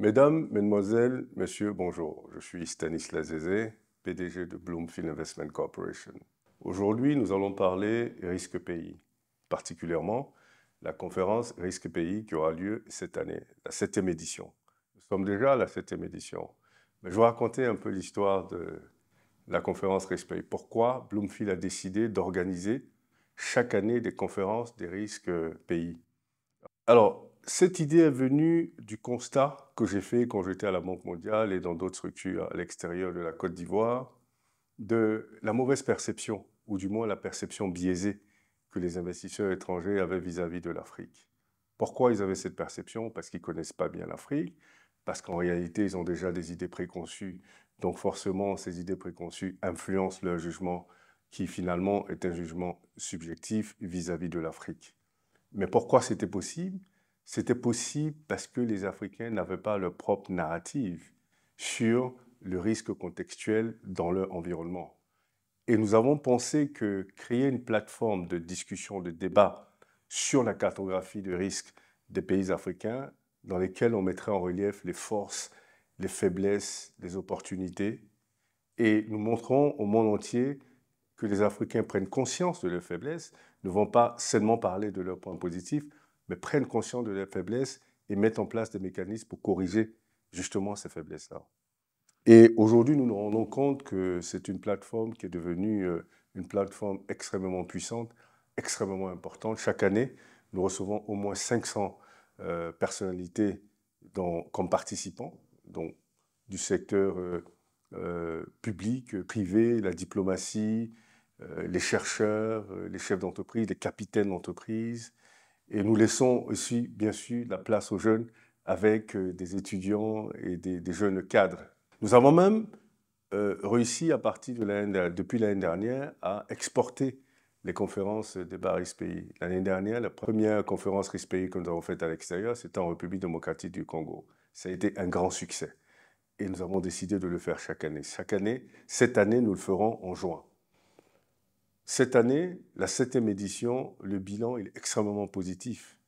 Mesdames, Mesdemoiselles, Messieurs, bonjour. Je suis Stanislas Zézé, PDG de Bloomfield Investment Corporation. Aujourd'hui, nous allons parler risque pays, particulièrement la conférence risque pays qui aura lieu cette année, la 7e édition. Nous sommes déjà à la 7e édition. Mais je vais raconter un peu l'histoire de la conférence risque pays. Pourquoi Bloomfield a décidé d'organiser chaque année des conférences des risques pays. Alors, cette idée est venue du constat que j'ai fait quand j'étais à la Banque mondiale et dans d'autres structures à l'extérieur de la Côte d'Ivoire, de la mauvaise perception, ou du moins la perception biaisée que les investisseurs étrangers avaient vis-à-vis de l'Afrique. Pourquoi ils avaient cette perception? Parce qu'ils ne connaissent pas bien l'Afrique, parce qu'en réalité, ils ont déjà des idées préconçues. Donc forcément, ces idées préconçues influencent leur jugement, qui finalement est un jugement subjectif vis-à-vis de l'Afrique. Mais pourquoi c'était possible? C'était possible parce que les Africains n'avaient pas leur propre narrative sur le risque contextuel dans leur environnement. Et nous avons pensé que créer une plateforme de discussion, de débat sur la cartographie de risque des pays africains, dans lesquels on mettrait en relief les forces, les faiblesses, les opportunités, et nous montrons au monde entier que les Africains prennent conscience de leurs faiblesses, ne vont pas seulement parler de leurs points positifs, mais prennent conscience de leurs faiblesses et mettent en place des mécanismes pour corriger justement ces faiblesses-là. Et aujourd'hui, nous nous rendons compte que c'est une plateforme qui est devenue une plateforme extrêmement puissante, extrêmement importante. Chaque année, nous recevons au moins 500 personnalités comme participants, donc du secteur public, privé, la diplomatie, les chercheurs, les chefs d'entreprise, les capitaines d'entreprise. Et nous laissons aussi, bien sûr, la place aux jeunes avec des étudiants et des jeunes cadres. Nous avons même réussi, depuis l'année dernière, à exporter les conférences débat RISPI. L'année dernière, la première conférence RISPI que nous avons faite à l'extérieur, c'était en République démocratique du Congo. Ça a été un grand succès. Et nous avons décidé de le faire chaque année. Cette année, nous le ferons en juin. Cette année, la 7e édition, le bilan est extrêmement positif.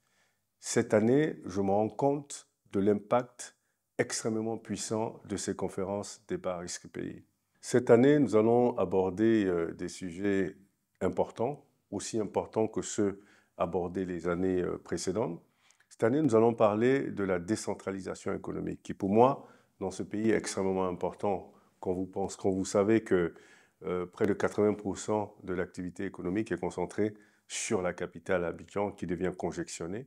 Cette année, je me rends compte de l'impact extrêmement puissant de ces conférences débat risque pays. Cette année, nous allons aborder des sujets importants, aussi importants que ceux abordés les années précédentes. Cette année, nous allons parler de la décentralisation économique, qui pour moi, dans ce pays, est extrêmement important quand vous savez que près de 80% de l'activité économique est concentrée sur la capitale Abidjan, qui devient conjectionnée.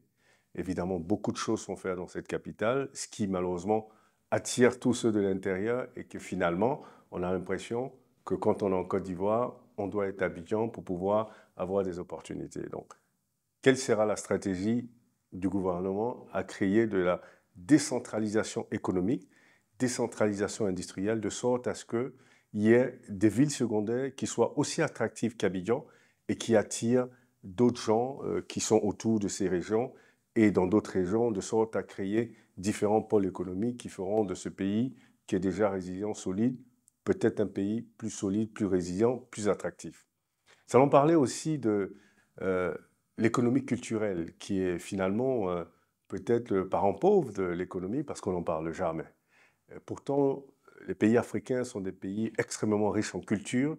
Évidemment, beaucoup de choses sont faites dans cette capitale, ce qui malheureusement attire tous ceux de l'intérieur et que finalement, on a l'impression que quand on est en Côte d'Ivoire, on doit être à Abidjan pour pouvoir avoir des opportunités. Donc, quelle sera la stratégie du gouvernement à créer de la décentralisation économique, décentralisation industrielle, de sorte à ce qu'il y ait des villes secondaires qui soient aussi attractives qu'Abidjan et qui attirent d'autres gens qui sont autour de ces régions et dans d'autres régions, de sorte à créer différents pôles économiques qui feront de ce pays qui est déjà résilient, solide, peut-être un pays plus solide, plus résilient, plus attractif. Nous allons parler aussi de l'économie culturelle, qui est finalement peut-être le parent pauvre de l'économie parce qu'on n'en parle jamais. Pourtant, les pays africains sont des pays extrêmement riches en culture.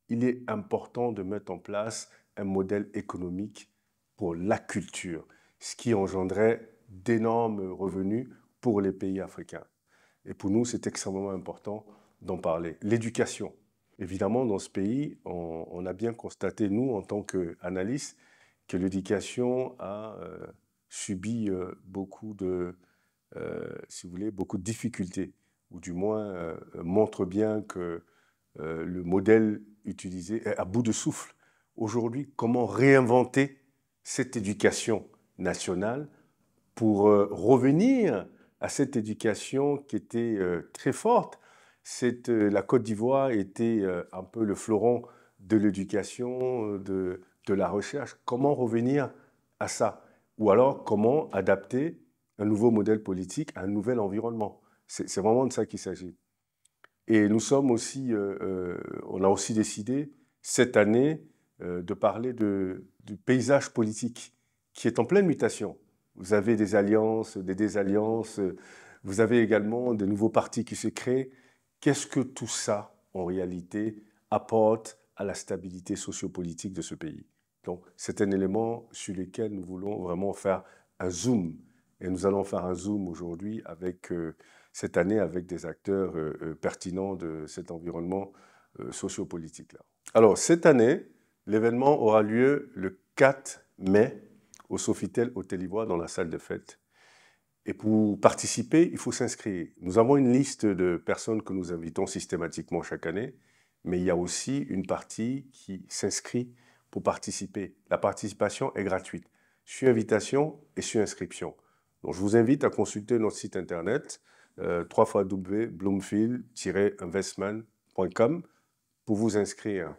Il est important de mettre en place un modèle économique pour la culture, ce qui engendrait d'énormes revenus pour les pays africains. Et pour nous, c'est extrêmement important d'en parler. L'éducation. Évidemment, dans ce pays, on a bien constaté, nous, en tant qu'analystes, que l'éducation a subi si vous voulez, beaucoup de difficultés, ou du moins montre bien que le modèle utilisé est à bout de souffle. Aujourd'hui, comment réinventer cette éducation nationale pour revenir à cette éducation qui était très forte? La Côte d'Ivoire était un peu le fleuron de l'éducation, de la recherche. Comment revenir à ça? Ou alors, comment adapter un nouveau modèle politique à un nouvel environnement? C'est vraiment de ça qu'il s'agit. Et on a aussi décidé cette année de parler du paysage politique qui est en pleine mutation. Vous avez des alliances, des désalliances, Vous avez également de nouveaux partis qui se créent. Qu'est-ce que tout ça, en réalité, apporte à la stabilité sociopolitique de ce pays? Donc, c'est un élément sur lequel nous voulons vraiment faire un zoom. Et nous allons faire un zoom aujourd'hui avec, cette année avec des acteurs pertinents de cet environnement sociopolitique-là. Alors, cette année, l'événement aura lieu le 4 mai au Sofitel Hôtel Ivoire dans la salle de fête. Et pour participer, il faut s'inscrire. Nous avons une liste de personnes que nous invitons systématiquement chaque année, mais il y a aussi une partie qui s'inscrit pour participer. La participation est gratuite, sur invitation et sur inscription. Donc, je vous invite à consulter notre site internet www.bloomfield-investment.com pour vous inscrire.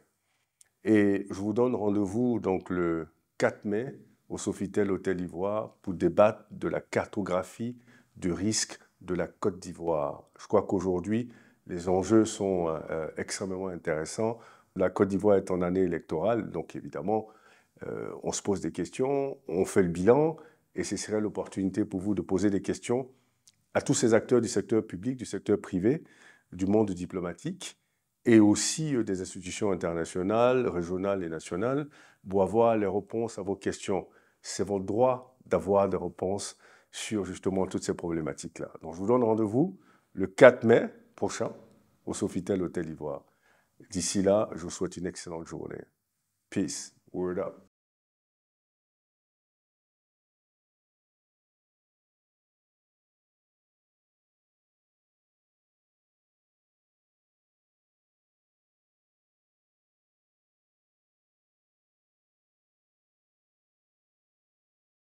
Et je vous donne rendez-vous donc le 4 mai au Sofitel Hôtel Ivoire pour débattre de la cartographie du risque de la Côte d'Ivoire. Je crois qu'aujourd'hui, les enjeux sont extrêmement intéressants. La Côte d'Ivoire est en année électorale, donc évidemment, on se pose des questions, on fait le bilan, et ce serait l'opportunité pour vous de poser des questions à tous ces acteurs du secteur public, du secteur privé, du monde diplomatique, et aussi des institutions internationales, régionales et nationales, pour avoir les réponses à vos questions. C'est votre droit d'avoir des réponses sur justement toutes ces problématiques-là. Donc je vous donne rendez-vous le 4 mai prochain au Sofitel Hôtel Ivoire. D'ici là, je vous souhaite une excellente journée. Peace. Word up.